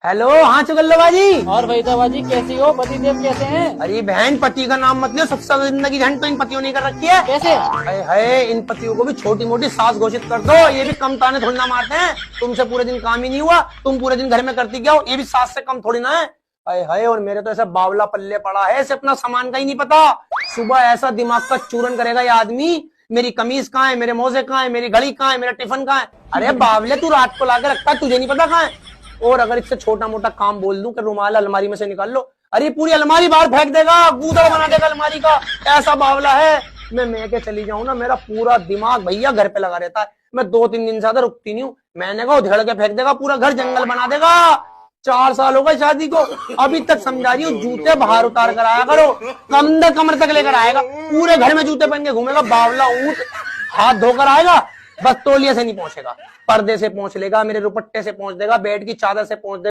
Hello, हाँ चुगल्लो बाजी। और वहीदा बाजी कैसी हो? पतिदेव कैसे हैं? अरे बहन, पति का नाम मत लियो, सबसे ज्यादा जिंदगी झंड तो इन पतियों ने कर रखी है। कैसे? हाय हाय, इन पतियों को भी छोटी मोटी सास घोषित कर दो, ये भी कम ताने थोड़ी ना मारते हैं। तुमसे पूरे दिन काम ही नहीं हुआ, तुम पूरे दिन घर में करती क्या हो, ये भी सास से कम थोड़ी ना है। हाय हाय, और मेरे तो ऐसा बावला पल्ले पड़ा है, इसे अपना सामान का ही नहीं पता। सुबह ऐसा दिमाग का चूरन करेगा ये आदमी, मेरी कमीज कहाँ है, मेरे मोजे कहाँ है, मेरी घड़ी कहाँ है, मेरा टिफिन कहाँ है। अरे बावले, तू रात को लाके रखता है, तुझे नहीं पता कहाँ है। और अगर इससे छोटा मोटा काम बोल दूं कि रुमाल अलमारी में से निकाल लो, अरे पूरी अलमारी बाहर फेंक देगा, गूदड़ बना देगा अलमारी का। ऐसा बावला है। मैं के चली जाऊं ना, मेरा पूरा दिमाग भैया घर पे लगा रहता है। मैं 2-3 दिन से ज्यादा रुकती नहीं हूँ। मैंने कहा उधेड़ के फेंक देगा, पूरा घर जंगल बना देगा। 4 साल हो गए शादी को, अभी तक समझा रही हूँ जूते बाहर उतार कर आया करो, कमर कमर तक लेकर आएगा, पूरे घर में जूते पहन के घूमेगा बावला ऊंट। हाथ धोकर आएगा, बस तौलिए से नहीं पहुंचेगा, पर्दे से पहुंच लेगा, मेरे दुपट्टे से पहुंच देगा, बेड की चादर से पहुंच देगा।